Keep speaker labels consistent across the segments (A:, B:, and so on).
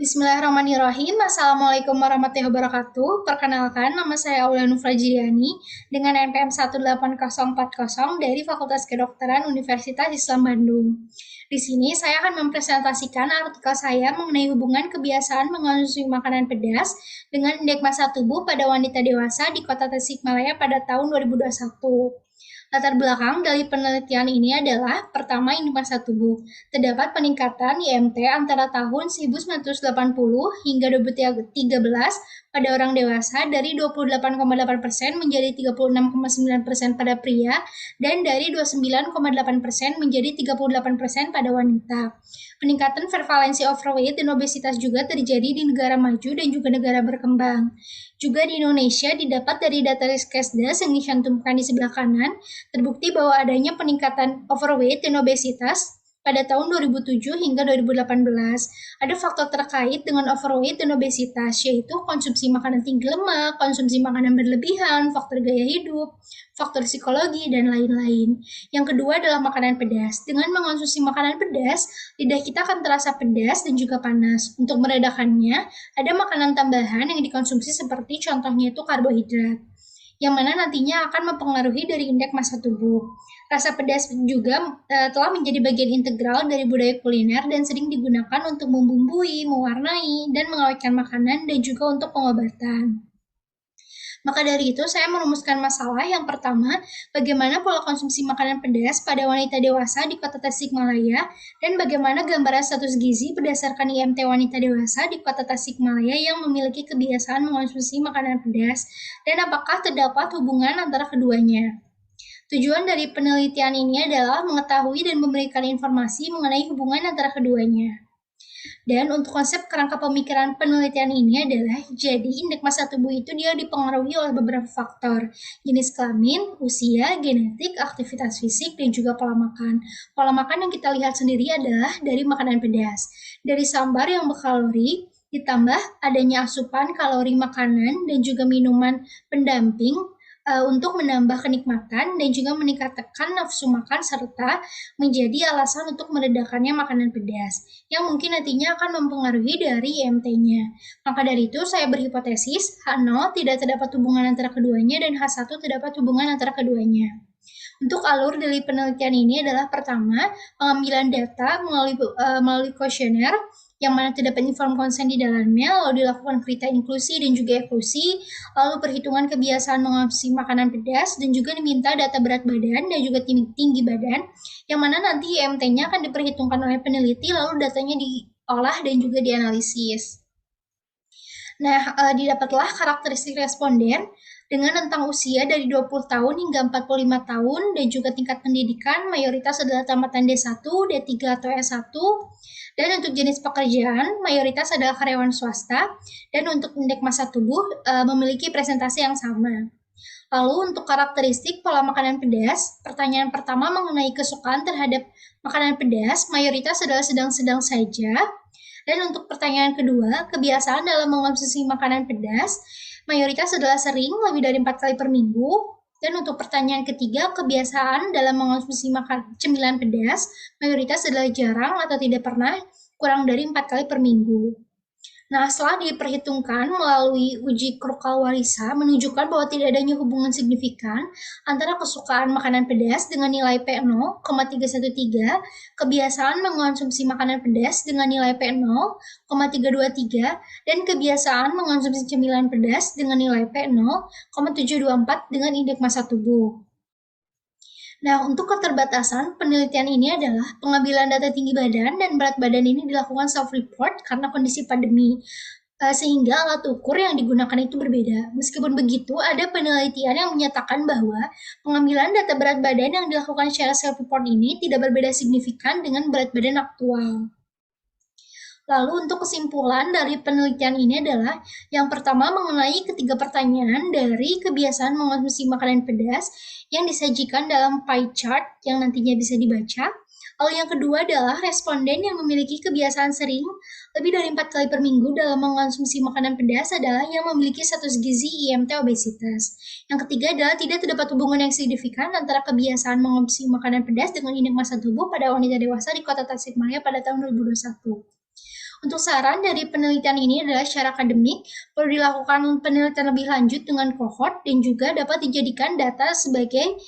A: Bismillahirrahmanirrahim. Assalamualaikum warahmatullahi wabarakatuh. Perkenalkan, nama saya Aulia Nufrajiani dengan NPM 18040 dari Fakultas Kedokteran Universitas Islam Bandung. Di sini saya akan mempresentasikan artikel saya mengenai hubungan kebiasaan mengonsumsi makanan pedas dengan indeks massa tubuh pada wanita dewasa di Kota Tasikmalaya pada tahun 2021. Latar belakang dari penelitian ini adalah pertama indeks massa tubuh. Terdapat peningkatan IMT antara tahun 1980 hingga 2013 pada orang dewasa dari 28,8% menjadi 36,9% pada pria dan dari 29,8% menjadi 38% pada wanita. Peningkatan prevalensi overweight dan obesitas juga terjadi di negara maju dan juga negara berkembang. Juga di Indonesia didapat dari data Riskesdas yang dicantumkan di sebelah kanan, terbukti bahwa adanya peningkatan overweight dan obesitas pada tahun 2007 hingga 2018. Ada faktor terkait dengan overweight dan obesitas, yaitu konsumsi makanan tinggi lemak, konsumsi makanan berlebihan, faktor gaya hidup, faktor psikologi, dan lain-lain. Yang kedua adalah makanan pedas. Dengan mengonsumsi makanan pedas, lidah kita akan terasa pedas dan juga panas. Untuk meredakannya, ada makanan tambahan yang dikonsumsi seperti contohnya itu karbohidrat, yang mana nantinya akan mempengaruhi dari indeks massa tubuh. Rasa pedas juga telah menjadi bagian integral dari budaya kuliner dan sering digunakan untuk membumbui, mewarnai, dan mengawetkan makanan dan juga untuk pengobatan. Maka dari itu, saya merumuskan masalah yang pertama, bagaimana pola konsumsi makanan pedas pada wanita dewasa di Kota Tasikmalaya, dan bagaimana gambaran status gizi berdasarkan IMT wanita dewasa di Kota Tasikmalaya yang memiliki kebiasaan mengonsumsi makanan pedas, dan apakah terdapat hubungan antara keduanya. Tujuan dari penelitian ini adalah mengetahui dan memberikan informasi mengenai hubungan antara keduanya. Dan untuk konsep kerangka pemikiran penelitian ini adalah, jadi indeks massa tubuh itu dia dipengaruhi oleh beberapa faktor, jenis kelamin, usia, genetik, aktivitas fisik, dan juga pola makan. Pola makan yang kita lihat sendiri adalah dari makanan pedas. Dari sambar yang berkalori, ditambah adanya asupan kalori makanan dan juga minuman pendamping untuk menambah kenikmatan dan juga meningkatkan nafsu makan serta menjadi alasan untuk meredakannya makanan pedas yang mungkin nantinya akan mempengaruhi dari IMT-nya. Maka dari itu saya berhipotesis H0 tidak terdapat hubungan antara keduanya dan H1 terdapat hubungan antara keduanya. Untuk alur dari penelitian ini adalah pertama, pengambilan data melalui kuesioner yang mana terdapat inform konsen di dalamnya, lalu dilakukan kriteria inklusi dan juga eksklusi, lalu perhitungan kebiasaan mengonsumsi makanan pedas, dan juga diminta data berat badan dan juga tinggi badan, yang mana nanti IMT-nya akan diperhitungkan oleh peneliti, lalu datanya diolah dan juga dianalisis. Nah, didapatlah karakteristik responden dengan rentang usia dari 20 tahun hingga 45 tahun dan juga tingkat pendidikan mayoritas adalah tamatan D1, D3 atau S1. Dan untuk jenis pekerjaan mayoritas adalah karyawan swasta dan untuk indeks massa tubuh memiliki presentasi yang sama. Lalu untuk karakteristik pola makanan pedas, pertanyaan pertama mengenai kesukaan terhadap makanan pedas mayoritas adalah sedang-sedang saja. Dan untuk pertanyaan kedua, kebiasaan dalam mengonsumsi makanan pedas, mayoritas adalah sering, lebih dari 4 kali per minggu. Dan untuk pertanyaan ketiga, kebiasaan dalam mengonsumsi cemilan pedas, mayoritas adalah jarang atau tidak pernah, kurang dari 4 kali per minggu. Nah, setelah diperhitungkan melalui uji Kruskal-Walisa menunjukkan bahwa tidak adanya hubungan signifikan antara kesukaan makanan pedas dengan nilai P0,313, kebiasaan mengonsumsi makanan pedas dengan nilai P0,323, dan kebiasaan mengonsumsi cemilan pedas dengan nilai P0,724 dengan indeks massa tubuh. Nah, untuk keterbatasan penelitian ini adalah pengambilan data tinggi badan dan berat badan ini dilakukan self-report karena kondisi pandemi, sehingga alat ukur yang digunakan itu berbeda. Meskipun begitu, ada penelitian yang menyatakan bahwa pengambilan data berat badan yang dilakukan secara self-report ini tidak berbeda signifikan dengan berat badan aktual. Lalu untuk kesimpulan dari penelitian ini adalah yang pertama mengenai ketiga pertanyaan dari kebiasaan mengonsumsi makanan pedas yang disajikan dalam pie chart yang nantinya bisa dibaca. Lalu yang kedua adalah responden yang memiliki kebiasaan sering lebih dari 4 kali per minggu dalam mengonsumsi makanan pedas adalah yang memiliki status gizi IMT obesitas. Yang ketiga adalah tidak terdapat hubungan yang signifikan antara kebiasaan mengonsumsi makanan pedas dengan indeks massa tubuh pada wanita dewasa di Kota Tasikmalaya pada tahun 2021. Untuk saran dari penelitian ini adalah secara akademik, perlu dilakukan penelitian lebih lanjut dengan kohort dan juga dapat dijadikan data sebagai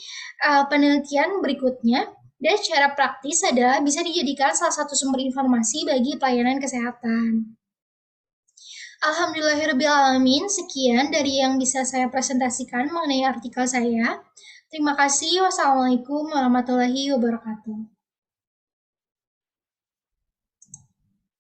A: penelitian berikutnya. Dan secara praktis adalah bisa dijadikan salah satu sumber informasi bagi pelayanan kesehatan. Alhamdulillahirrabbilalamin, sekian dari yang bisa saya presentasikan mengenai artikel saya. Terima kasih. Wassalamualaikum warahmatullahi wabarakatuh.